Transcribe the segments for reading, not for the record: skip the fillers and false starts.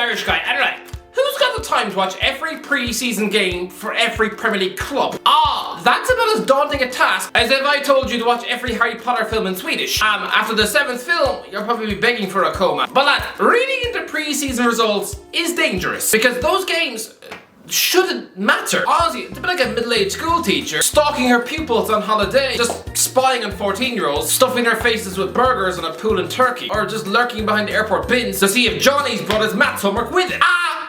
Irish guy. Anyway, who's got the time to watch every pre-season game for every Premier League club? That's about as daunting a task as if I told you to watch every Harry Potter film in Swedish. After the 7th film, you'll probably be begging for a coma. But lad, reading into pre-season results is dangerous because those games shouldn't matter. Honestly, it's a bit like a middle-aged school teacher stalking her pupils on holiday, just spying on 14-year-olds, stuffing their faces with burgers in a pool in Turkey, or just lurking behind the airport bins to see if Johnny's brought his maths homework with him.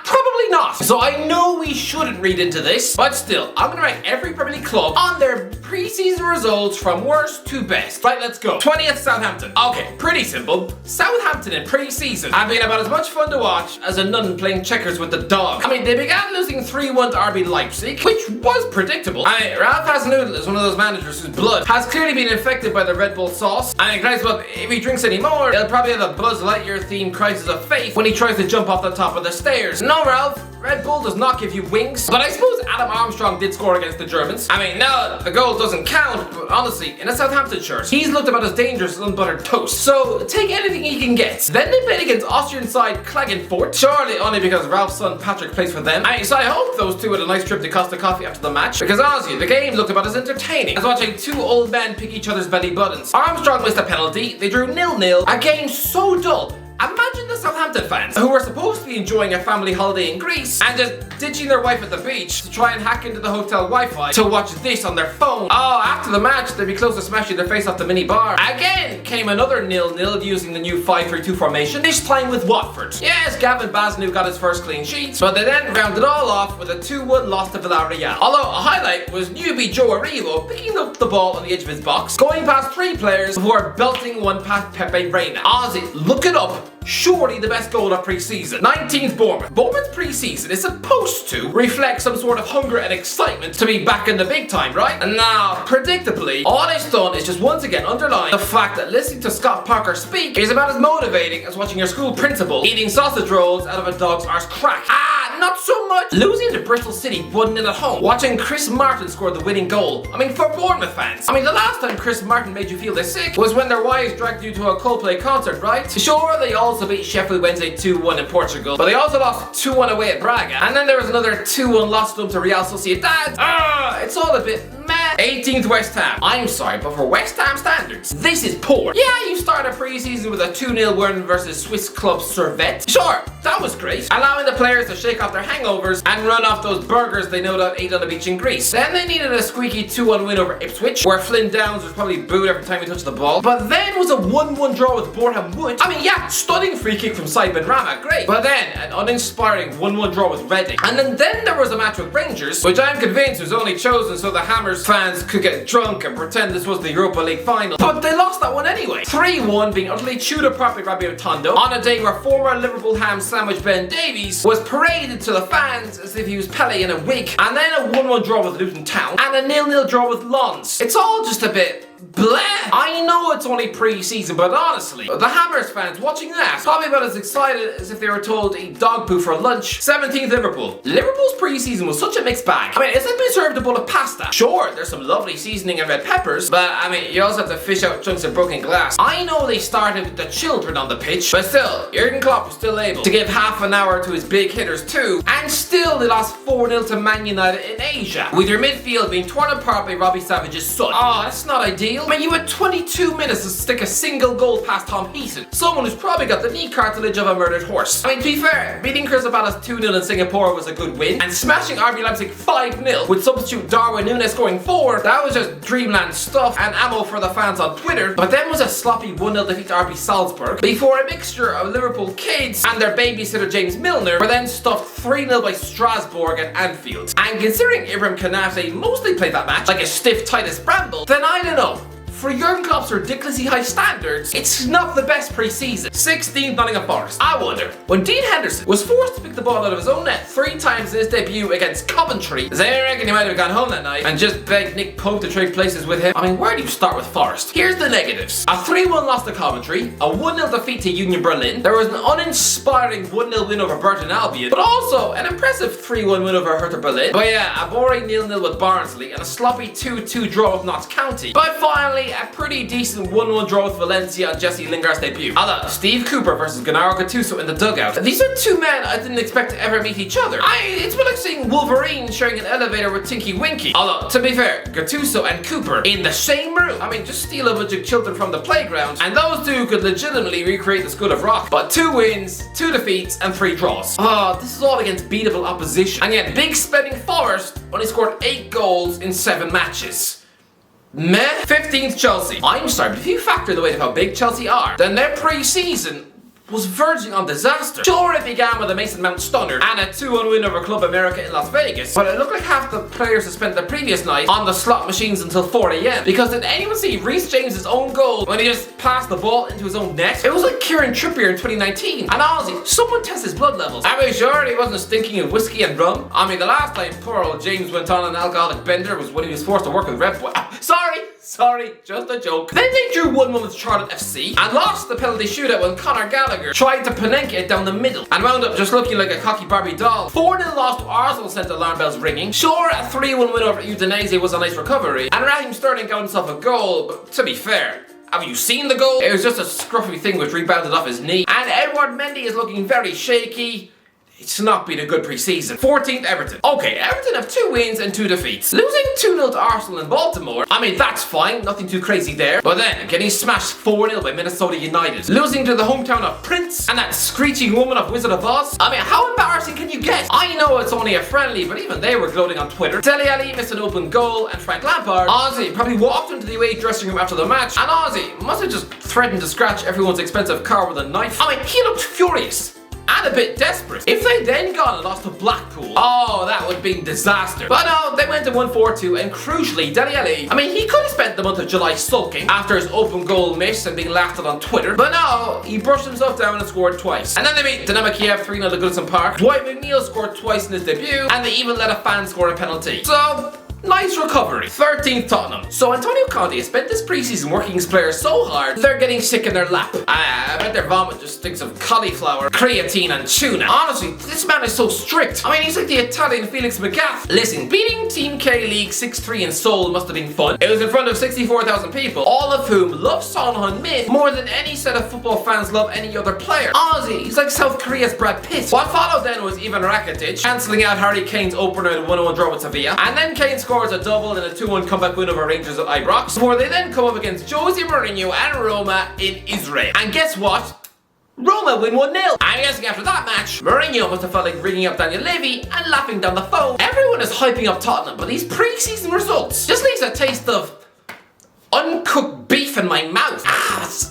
Probably not. So I know we shouldn't read into this, but still, I'm gonna rank every Premier League club on their pre-season results from worst to best. Right, let's go. 20th, Southampton. Okay, pretty simple. Southampton in pre-season have been about as much fun to watch as a nun playing checkers with the dog. I mean, they began losing 3-1 to RB Leipzig, which was predictable. Ralph Hasenhüttl is one of those managers whose blood has clearly been infected by the Red Bull sauce. Christ, well, if he drinks any more, he'll probably have a Buzz Lightyear themed crisis of faith when he tries to jump off the top of the stairs. No, Ralph, Red Bull does not give you wings. But I suppose Adam Armstrong did score against the Germans. No, the goal doesn't count, but honestly, in a Southampton shirt, he's looked about as dangerous as unbuttered toast. So take anything he can get. Then they played against Austrian side Klagenfurt, surely only because Ralph's son Patrick plays for them. So I hope those two had a nice trip to Costa Coffee after the match, because honestly, the game looked about as entertaining as watching two old men pick each other's belly buttons. Armstrong missed a penalty, they drew 0-0, a game so dull. Imagine the Southampton fans who were supposed to be enjoying a family holiday in Greece and just ditching their wife at the beach to try and hack into the hotel Wi-Fi to watch this on their phone. After the match, they'd be close to smashing their face off the mini bar. Again came another 0-0 using the new 5-3-2 formation, this time with Watford. Yes, Gavin Baznu got his first clean sheet, but they then rounded all off with a 2-1 loss to Villarreal. Although a highlight was newbie Joe Arrivo picking up the ball on the edge of his box, going past 3 players before belting one past Pepe Reina. Ozzy, look it up. Surely the best goal of pre-season. 19th Bournemouth. Bournemouth pre-season is supposed to reflect some sort of hunger and excitement to be back in the big time, right? And now, predictably, all it's done is just once again underline the fact that listening to Scott Parker speak is about as motivating as watching your school principal eating sausage rolls out of a dog's arse crack. Not so much. Losing to Bristol City 1-0 at home. Watching Chris Martin score the winning goal. For Bournemouth fans. The last time Chris Martin made you feel this sick was when their wives dragged you to a Coldplay concert, right? Sure, they also beat Sheffield Wednesday 2-1 in Portugal, but they also lost 2-1 away at Braga. And then there was another 2-1 loss to Real Sociedad. It's all a bit meh. 18th West Ham. I'm sorry, but for West Ham standards, this is poor. Yeah, you start a pre-season with a 2-0 win versus Swiss club Servette. Sure, that was great. Allowing the players to shake off their hangovers and run off those burgers they no doubt ate on the beach in Greece. Then they needed a squeaky 2-1 win over Ipswich, where Flynn Downs was probably booed every time he touched the ball. But then was a 1-1 draw with Boreham Wood. Yeah, stunning free kick from Saib Rama, great. But then an uninspiring 1-1 draw with Reading. And then there was a match with Rangers, which I'm convinced was only chosen so the Hammers fans could get drunk and pretend this was the Europa League final. But they lost that one anyway. 3-1, being utterly chewed apart by Rabio Tondo on a day where former Liverpool ham sandwich Ben Davies was paraded to the fans as if he was Pele in a wig. And then a 1-1 draw with Luton Town and a 0-0 draw with Lons. It's all just a bit bleh. I know it's only pre-season, but honestly, the Hammers fans watching that probably about as excited as if they were told to eat dog poo for lunch. 17th Liverpool. Liverpool's pre-season was such a mixed bag. It's like being served a bowl of pasta. Sure, there's some lovely seasoning and red peppers, but you also have to fish out chunks of broken glass. I know they started with the children on the pitch, but still, Jurgen Klopp was still able to give half an hour to his big hitters too, and still they lost 4-0 to Man United in Asia, with your midfield being torn apart by Robbie Savage's son. That's not ideal. You had 22 minutes to stick a single goal past Tom Heaton, someone who's probably got the knee cartilage of a murdered horse. To be fair, beating Crystal Palace 2-0 in Singapore was a good win, and smashing RB Leipzig 5-0 with substitute Darwin Núñez scoring 4, that was just dreamland stuff and ammo for the fans on Twitter. But then was a sloppy 1-0 defeat to RB Salzburg, before a mixture of Liverpool kids and their babysitter James Milner were then stuffed 3-0 by Strasbourg at Anfield. And considering Ibrahim Konate mostly played that match like a stiff Titus Bramble, then I don't know. For Jurgen Klopp's ridiculously high standards, it's not the best pre-season. 16th Nottingham Forest. I wonder, when Dean Henderson was forced to pick the ball out of his own net 3 times in his debut against Coventry, does anyone reckon he might have gone home that night and just begged Nick Pope to trade places with him? Where do you start with Forest? Here's the negatives. A 3-1 loss to Coventry, a 1-0 defeat to Union Berlin, there was an uninspiring 1-0 win over Burton Albion, but also an impressive 3-1 win over Hertha Berlin. But yeah, a boring 0-0 with Barnsley and a sloppy 2-2 draw with Notts County. But finally, a pretty decent 1-1 draw with Valencia on Jesse Lingard's debut. Although Steve Cooper versus Gennaro Gattuso in the dugout. These are two men I didn't expect to ever meet each other. It's been like seeing Wolverine sharing an elevator with Tinky Winky. Although, to be fair, Gattuso and Cooper in the same room. I mean, just steal a bunch of children from the playground, and those two could legitimately recreate the School of Rock. But 2 wins, 2 defeats, and 3 draws. This is all against beatable opposition. And yet, big spending Forest only scored 8 goals in 7 matches. Meh. 15th Chelsea. I'm sorry, but if you factor the weight of how big Chelsea are, then their pre-season was verging on disaster. Sure, it began with a Mason Mount stunner and a 2-1 win over Club America in Las Vegas, but it looked like half the players had spent the previous night on the slot machines until 4 AM. Because did anyone see Reece James's own goal when he just passed the ball into his own net? It was like Kieran Trippier in 2019. And honestly, someone test his blood levels. Are we sure he wasn't stinking of whiskey and rum? I mean, the last time poor old James went on an alcoholic bender was when he was forced to work with Red Bull. Sorry, just a joke. Then they drew 1-1 with Charlotte FC and lost the penalty shootout when Conor Gallagher tried to Panenka it down the middle and wound up just looking like a cocky Barbie doll. 4-0 loss to Arsenal sent alarm bells ringing. Sure, a 3-1 win over Udinese was a nice recovery, and Raheem Sterling got himself a goal, but to be fair, have you seen the goal? It was just a scruffy thing which rebounded off his knee. And Edouard Mendy is looking very shaky. It's not been a good pre-season. 14th Everton. Okay, Everton have 2 wins and 2 defeats. Losing 2-0 to Arsenal in Baltimore, I mean, that's fine, nothing too crazy there. But then, getting smashed 4-0 by Minnesota United. Losing to the hometown of Prince and that screeching woman of Wizard of Oz. I mean, how embarrassing can you get? I know it's only a friendly, but even they were gloating on Twitter. Dele Alli missed an open goal, and Frank Lampard, Ozzy, probably walked into the away dressing room after the match, and Ozzy must have just threatened to scratch everyone's expensive car with a knife. I mean, he looked furious. And a bit desperate. If they'd then gone and lost to Blackpool, that would have been disaster. But no, they went to 1-4-2, and crucially, Dele Alli, I mean, he could have spent the month of July sulking after his open goal miss and being laughed at on Twitter, but no, he brushed himself down and scored twice. And then they beat Dynamo Kiev 3-0 at Goodison Park. Dwight McNeil scored twice in his debut, and they even let a fan score a penalty. So, nice recovery. 13th Tottenham. So Antonio Conte has spent this pre-season working his players so hard they're getting sick in their lap. I bet their vomit just stinks of cauliflower, creatine and tuna. Honestly, this man is so strict. I mean, he's like the Italian Felix Magath. Listen, beating Team K League 6-3 in Seoul must have been fun. It was in front of 64,000 people, all of whom love Son Heung-min more than any set of football fans love any other player. Honestly, he's like South Korea's Brad Pitt. What followed then was Ivan Rakitic cancelling out Harry Kane's opener in a 1-1 draw with Sevilla, and then Kane scores a double in a 2-1 comeback win over Rangers at Ibrox, before they then come up against Jose Mourinho and Roma in Israel. And guess what? Roma win 1-0. I'm guessing after that match, Mourinho must have felt like ringing up Daniel Levy and laughing down the phone. Everyone is hyping up Tottenham, but these pre-season results just leaves a taste of uncooked beef in my mouth.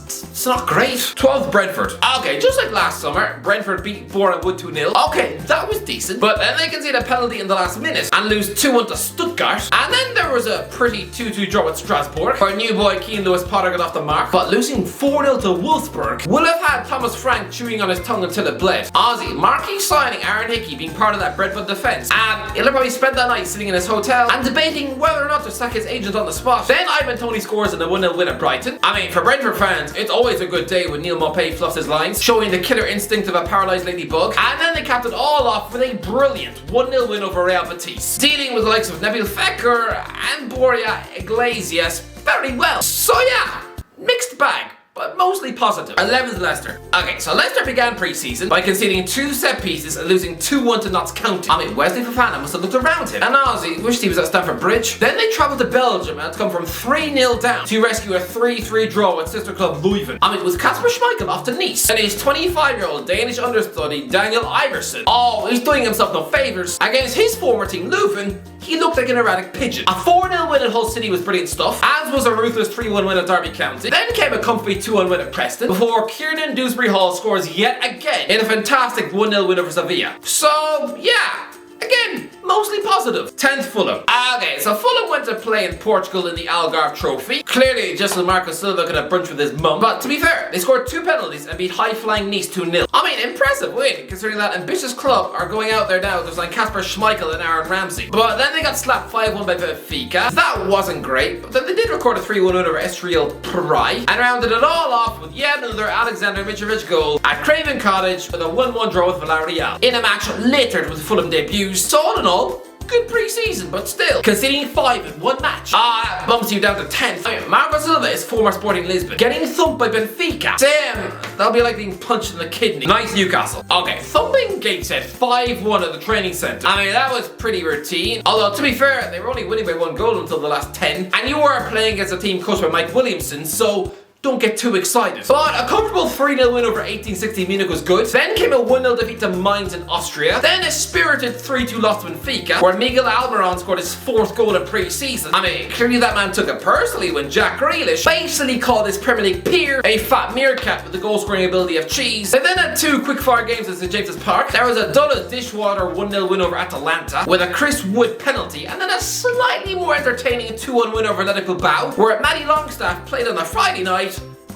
It's not great. 12th Brentford. Okay, just like last summer, Brentford beat Bournemouth 2-0. Okay, that was decent, but then they conceded a penalty in the last minute and lose 2-1 to Stuttgart. And then there was a pretty 2-2 draw with Strasbourg, where new boy Keane Lewis Potter got off the mark. But losing 4-0 to Wolfsburg will have had Thomas Frank chewing on his tongue until it bled. Aussie marquee signing Aaron Hickey being part of that Brentford defence, and he'll probably spend that night sitting in his hotel and debating whether or not to sack his agent on the spot. Then Ivan Toney scores in a 1-0 win at Brighton. I mean, for Brentford fans, it's always a good day when Neil Maupay fluffs his lines, showing the killer instinct of a paralysed ladybug. And then they capped it all off with a brilliant 1-0 win over Real Betis, dealing with the likes of Nabil Fekir and Borja Iglesias very well. So yeah, mixed bag, but mostly positive. 11th Leicester. Okay, so Leicester began pre-season by conceding 2 set pieces and losing 2-1 to Notts County. I mean, Wesley Fofana must have looked around him, and Ozzy wished he was at Stamford Bridge. Then they travelled to Belgium and had come from 3-0 down to rescue a 3-3 draw with sister club Leuven. I mean, with Kasper Schmeichel off to Nice, and his 25-year-old Danish understudy Daniel Iverson, he's doing himself no favours. Against his former team Leuven, he looked like an erratic pigeon. A 4-0 win at Hull City was brilliant stuff, as was a ruthless 3-1 win at Derby County. Then came a comfy 2-1 win at Preston, before Kiernan Dewsbury Hall scores yet again in a fantastic 1-0 win over Sevilla. So, yeah, again, mostly positive. 10th Fulham. Okay, so Fulham went to play in Portugal in the Algarve Trophy. Clearly, just Marco Silva could have brunch with his mum. But to be fair, they scored 2 penalties and beat high-flying Nice 2-0. I mean, impressive win, considering that ambitious club are going out there now just like Kasper Schmeichel and Aaron Ramsey. But then they got slapped 5-1 by Benfica. That wasn't great, but then they did record a 3-1 win over Estoril Praia and rounded it all off with yet another Alexander Mitrovic goal at Craven Cottage with a 1-1 draw with Villarreal in a match littered with Fulham debuts. So all in all, good pre-season, but still. Conceding 5 in one match. That bumps you down to 10th. Marco Silva is former Sporting Lisbon. Getting thumped by Benfica. Damn, that'll be like being punched in the kidney. Nice Newcastle. Okay, thumping Gateshead 5-1 at the training centre. I mean, that was pretty routine. Although, to be fair, they were only winning by 1 goal until the last 10. And you were playing against a team coached by Mike Williamson, so don't get too excited. But a comfortable 3-0 win over 1860 Munich was good. Then came a 1-0 defeat to Mainz in Austria. Then a spirited 3-2 loss to Benfica, where Miguel Almiron scored his 4th goal in pre-season. I mean, clearly that man took it personally when Jack Grealish basically called his Premier League peer a fat meerkat with the goal-scoring ability of cheese. They then had 2 quick-fire games at St James's Park. There was a dull as dishwater 1-0 win over Atalanta with a Chris Wood penalty, and then a slightly more entertaining 2-1 win over Atletico Bilbao, where Matty Longstaff played on a Friday night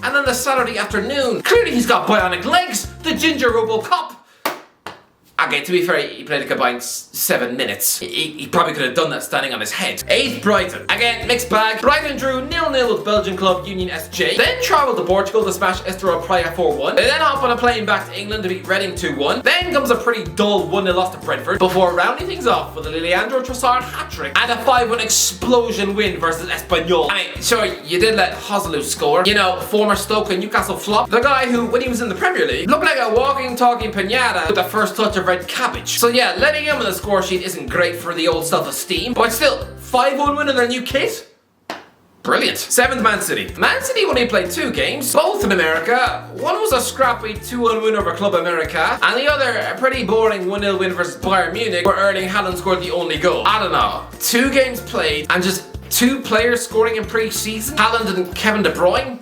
and then the Saturday afternoon. Clearly he's got bionic legs, the ginger Robocop. Okay, to be fair, he played a combined 7 minutes. He probably could have done that standing on his head. 8th, Brighton. Again, mixed bag. Brighton drew 0-0 with Belgian club Union SJ. Then travelled to Portugal to smash Estoril Praia 4-1. They then hop on a plane back to England to beat Reading 2-1. Then comes a pretty dull 1-0 loss to Brentford, before rounding things off with a Leandro Trossard hat-trick and a 5-1 explosion win versus Espanyol. I mean, sure, you did let Joselu score. You know, former Stoke and Newcastle flop. The guy who, when he was in the Premier League, looked like a walking, talking piñata with the first touch of red cabbage. So yeah, letting him on the score sheet isn't great for the old self-esteem, but still, 5-1 win in their new kit? Brilliant. 7th, Man City. Man City only played 2 games, both in America. One was a scrappy 2-1 win over Club America, and the other a pretty boring 1-0 win versus Bayern Munich, where Erling Haaland scored the only goal. I don't know. 2 games played, and just 2 players scoring in pre-season? Haaland and Kevin De Bruyne?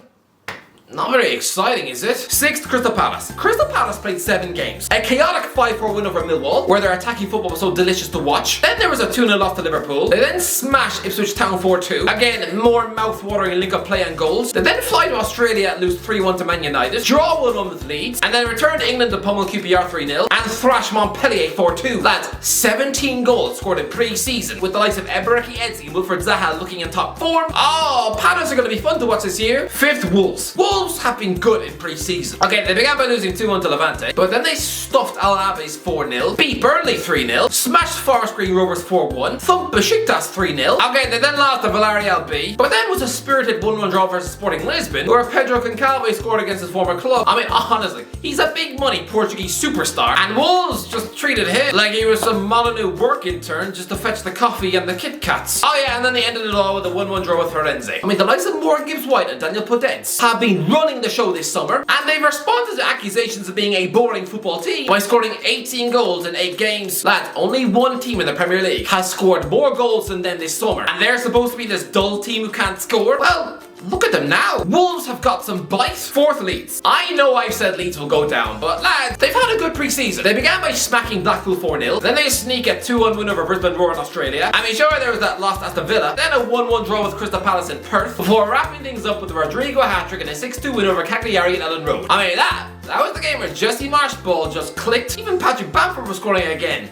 Not very exciting, is it? 6th, Crystal Palace. Crystal Palace played 7 games. A chaotic 5-4 win over Millwall, where their attacking football was so delicious to watch. Then there was a 2-0 loss to Liverpool. They then smashed Ipswich Town 4-2. Again, more mouth-watering link-up play and goals. They then fly to Australia and lose 3-1 to Man United. Draw 1-1 with Leeds. And then return to England to pummel QPR 3-0. And thrash Montpellier 4-2. Lads, 17 goals scored in pre-season, with the likes of Ebereki Eze and Wilfred Zaha looking in top form. Oh, Padders are going to be fun to watch this year. 5th, Wolves. Wolves have been good in pre-season. Okay, they began by losing 2-1 to Levante, but then they stuffed Alaves 4-0, beat Burnley 3-0, smashed Forest Green Rovers 4-1, thumped Besiktas 3-0. Okay, they then lost to Villarreal B, but then was a spirited 1-1 draw versus Sporting Lisbon, where Pedro Concalve scored against his former club. I mean, honestly, he's a big money Portuguese superstar, and Wolves just treated him like he was some Molyneux work intern just to fetch the coffee and the Kit Kats. Oh yeah, and then they ended it all with a 1-1 draw with Firenze. I mean, the likes of Morgan Gibbs-White and Daniel Podence have been running the show this summer, and they've responded to accusations of being a boring football team by scoring 18 goals in 8 games. Lads, only one team in the Premier League has scored more goals than them this summer, and they're supposed to be this dull team who can't score? Well, look at them now. Wolves have got some bite. 4th, Leeds. I know I've said Leeds will go down, but lads, they've had a good pre-season. They began by smacking Blackpool 4-0, then they sneak a 2-1 win over Brisbane Roar in Australia. I mean, sure, there was that loss to Aston Villa, then a 1-1 draw with Crystal Palace in Perth, before wrapping things up with the Rodrigo hat-trick and a 6-2 win over Cagliari at Ellen Road. I mean, that was the game where Jesse Marsh's ball just clicked. Even Patrick Bamford was scoring again.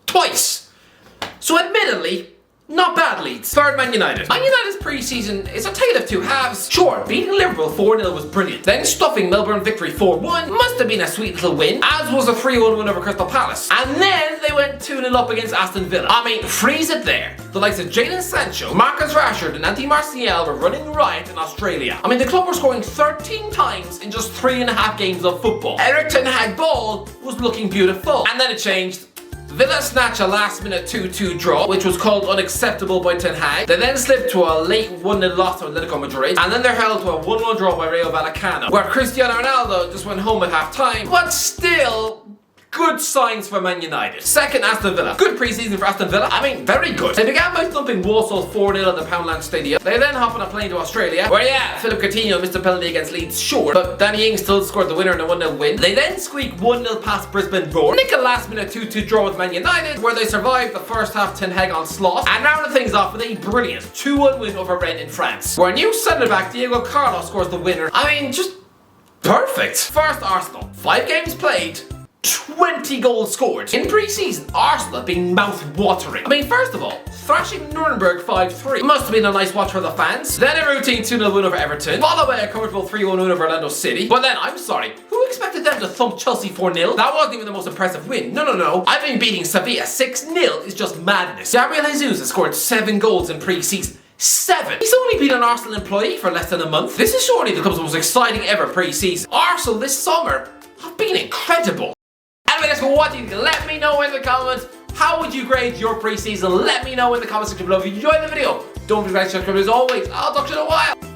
Twice. So admittedly, not bad, Leeds. 3rd, Man United. Man United's pre-season is a tale of 2 halves. Sure, beating Liverpool 4-0 was brilliant. Then stuffing Melbourne victory 4-1 must have been a sweet little win, as was a 3-1 win over Crystal Palace. And then they went 2-0 up against Aston Villa. I mean, freeze it there. The likes of Jadon Sancho, Marcus Rashford and Anthony Martial were running riot in Australia. I mean, the club were scoring 13 times in just 3.5 games of football. Eric Ten Hag ball was looking beautiful. And then it changed. Villa snatched a last-minute 2-2 draw, which was called unacceptable by Ten Hag. They then slipped to a late 1-0 loss to Atletico Madrid, and then they're held to a 1-1 draw by Rayo Vallecano, where Cristiano Ronaldo just went home at half-time, but still, good signs for Man United. 2nd, Aston Villa. Good pre-season for Aston Villa. I mean, very good. They began by thumping Walsall 4-0 at the Poundland Stadium. They then hop on a plane to Australia, where yeah, Philip Coutinho missed a penalty against Leeds, sure, but Danny Ings still scored the winner in a 1-0 win. They then squeak 1-0 past Brisbane Roar, nick a last-minute 2-2 draw with Man United, where they survived the first half Ten Hag onslaught, and rounded things off with a brilliant 2-1 win over Rennes in France, where new centre-back Diego Carlos scores the winner. I mean, just perfect. 1st, Arsenal. 5 games played, 20 goals scored. In pre-season, Arsenal have been mouth-watering. I mean, first of all, thrashing Nuremberg 5-3 must have been a nice watch for the fans. Then a routine 2-0 win over Everton, followed by a comfortable 3-1 win over Orlando City. But then, I'm sorry, who expected expected them to thump Chelsea 4-0. That wasn't even the most impressive win. No. I think beating Sevilla 6-0 is just madness. Gabriel Jesus has scored 7 goals in pre-season. 7. He's only been an Arsenal employee for less than a month. This is surely the club's most exciting ever pre-season. Arsenal this summer have been incredible. Anyway, that's what you think. Let me know in the comments. How would you grade your pre-season? Let me know in the comment section below. If you enjoyed the video, don't forget to subscribe as always. I'll talk to you in a while.